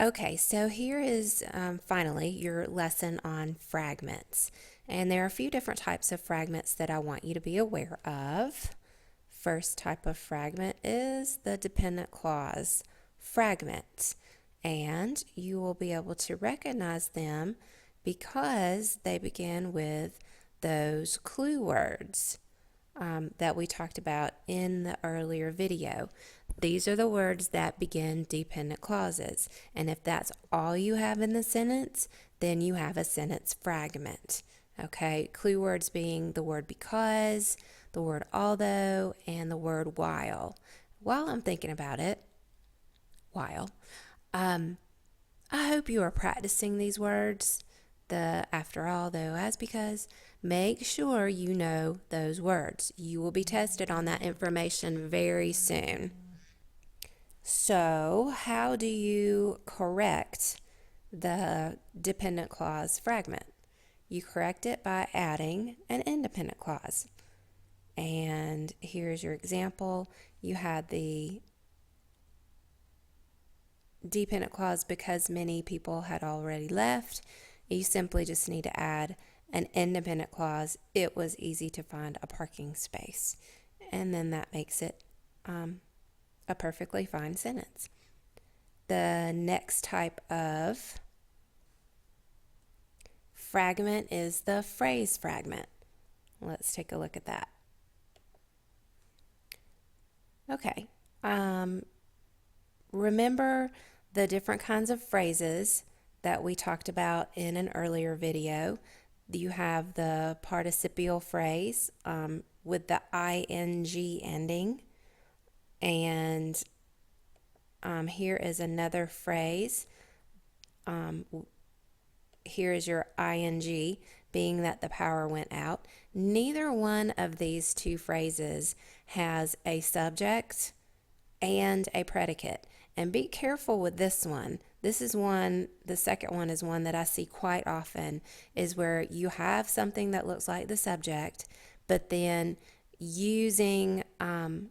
Okay, so here is finally your lesson on fragments. And there are a few different types of fragments that I want you to be aware of. First type of fragment is the dependent clause fragment. And you will be able to recognize them because they begin with those clue words that we talked about in the earlier video. These are the words that begin dependent clauses. And if that's all you have in the sentence, then you have a sentence fragment. Okay, clue words being the word because, the word although, and the word while. While I'm thinking about it, while, I hope you are practicing these words. The after all, though, as because, make sure you know those words. You will be tested on that information very soon. So, how do you correct the dependent clause fragment? You correct it by adding an independent clause. And here's your example. You had the dependent clause because many people had already left. You simply just need to add an independent clause. It was easy to find a parking space. And then that makes it a perfectly fine sentence. The next type of fragment is the phrase fragment. Let's take a look at that. Okay. Remember the different kinds of phrases that we talked about in an earlier video. You have the participial phrase with the ing ending. And here is another phrase. Here is your ing, being that the power went out. Neither one of these two phrases has a subject and a predicate. And be careful with this one. This is one, the second one is one that I see quite often, is where you have something that looks like the subject, but then using an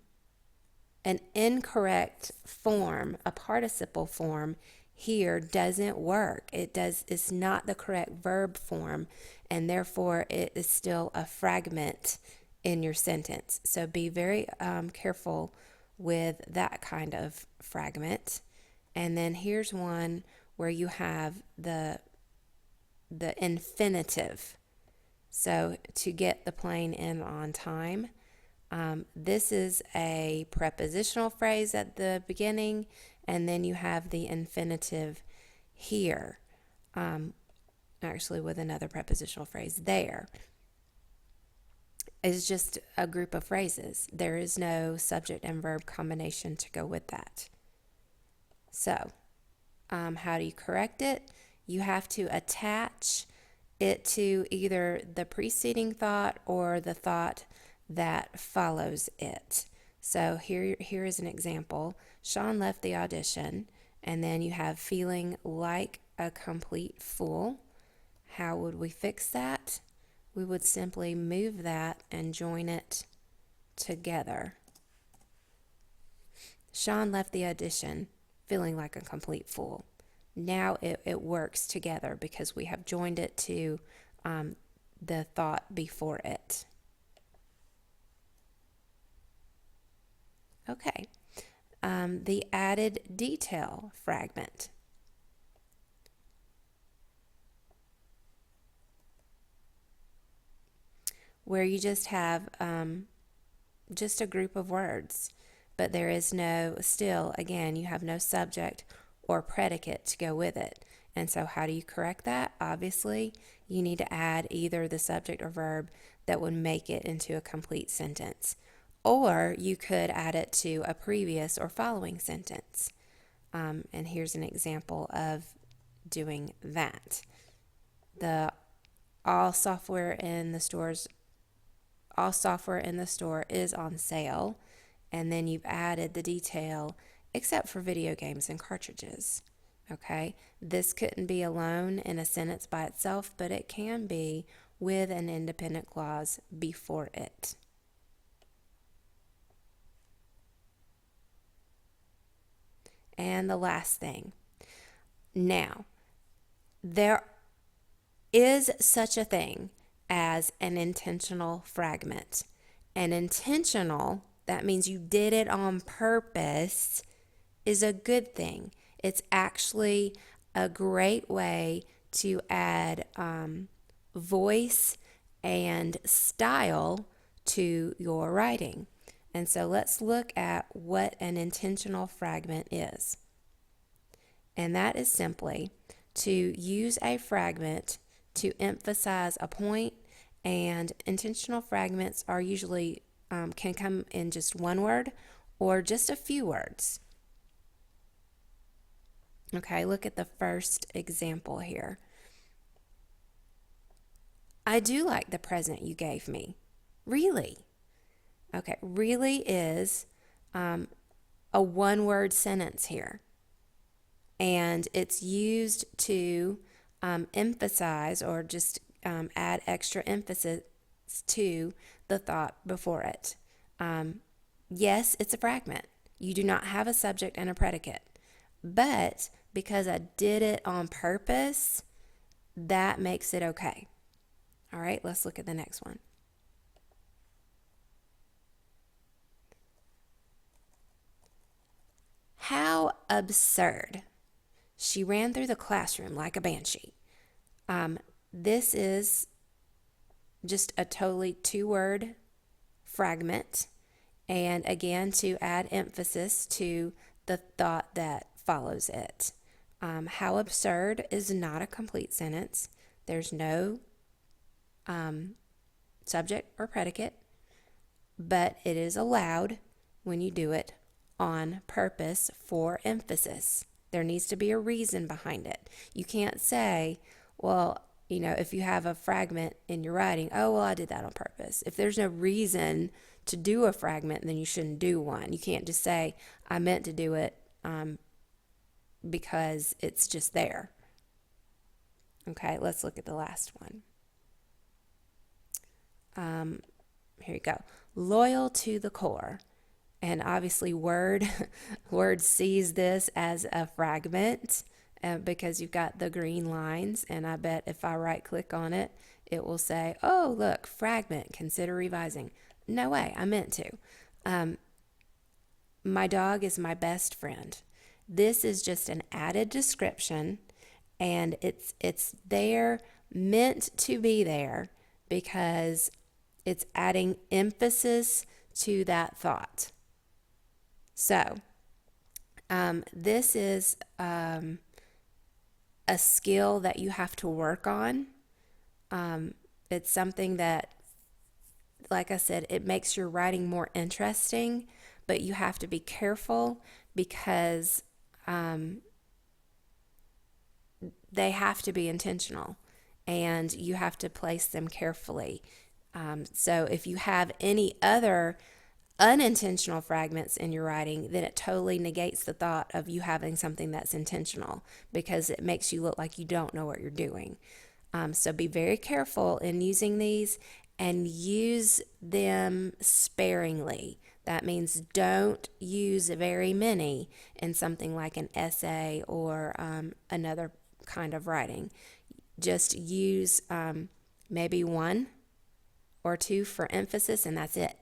incorrect form, a participle form, here doesn't work. It's not the correct verb form, and therefore it is still a fragment in your sentence. So be very careful with that kind of fragment. And then here's one where you have the infinitive. So to get the plane in on time. This is a prepositional phrase at the beginning, and then you have the infinitive here, actually with another prepositional phrase there. It's just a group of phrases. There is no subject and verb combination to go with that. So, how do you correct it? You have to attach it to either the preceding thought or the thought that follows it. So here is an example. Sean left the audition, and then you have feeling like a complete fool. How would we fix that? We would simply move that and join it together. Sean left the audition feeling like a complete fool. Now it works together because we have joined it to the thought before it. Okay, the added detail fragment. Where you just have just a group of words, but there is no, still, again, you have no subject or predicate to go with it. And so how do you correct that? Obviously, you need to add either the subject or verb that would make it into a complete sentence. Or you could add it to a previous or following sentence. And here's an example of doing that. The all software in the store is on sale, and then you've added the detail except for video games and cartridges. Okay, this couldn't be alone in a sentence by itself, but it can be with an independent clause before it. And the last thing, Now, there is such a thing as an intentional fragment. An intentional, that means you did it on purpose, is a good thing. It's actually a great way to add voice and style to your writing. And so let's look at what an intentional fragment is. And that is simply to use a fragment to emphasize a point, and intentional fragments are usually can come in just one word or just a few words. Okay, look at the first example here. I do like the present you gave me. Really? Okay, really is a one-word sentence here. And it's used to emphasize or just add extra emphasis to the thought before it. Yes, it's a fragment. You do not have a subject and a predicate. But because I did it on purpose, that makes it okay. All right, let's look at the next one. How absurd. She ran through the classroom like a banshee. This is just a totally two-word fragment. And again, to add emphasis to the thought that follows it. How absurd is not a complete sentence. There's no subject or predicate, but it is allowed when you do it on purpose for emphasis. There needs to be a reason behind it. You can't say, well, if you have a fragment in your writing, oh, well, I did that on purpose. If there's no reason to do a fragment, then you shouldn't do one. You can't just say, I meant to do it because it's just there. Okay, let's look at the last one. Here you go. Loyal to the core. And obviously Word sees this as a fragment because you've got the green lines. And I bet if I right click on it, it will say, oh, look, fragment, consider revising. No way, I meant to. My dog is my best friend. This is just an added description, and it's there, meant to be there, because it's adding emphasis to that thought. So, this is a skill that you have to work on. It's something that, like I said, it makes your writing more interesting, but you have to be careful because they have to be intentional and you have to place them carefully. So if you have any other unintentional fragments in your writing, then it totally negates the thought of you having something that's intentional because it makes you look like you don't know what you're doing. So be very careful in using these and use them sparingly. That means don't use very many in something like an essay or another kind of writing. Just use maybe one or two for emphasis, and that's it.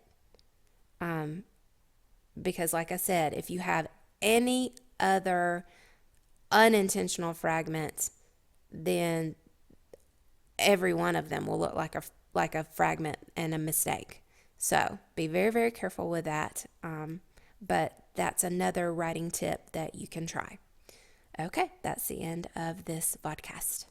Because like I said, if you have any other unintentional fragments, then every one of them will look like a fragment and a mistake. So be very, very careful with that. But that's another writing tip that you can try. Okay, that's the end of this podcast.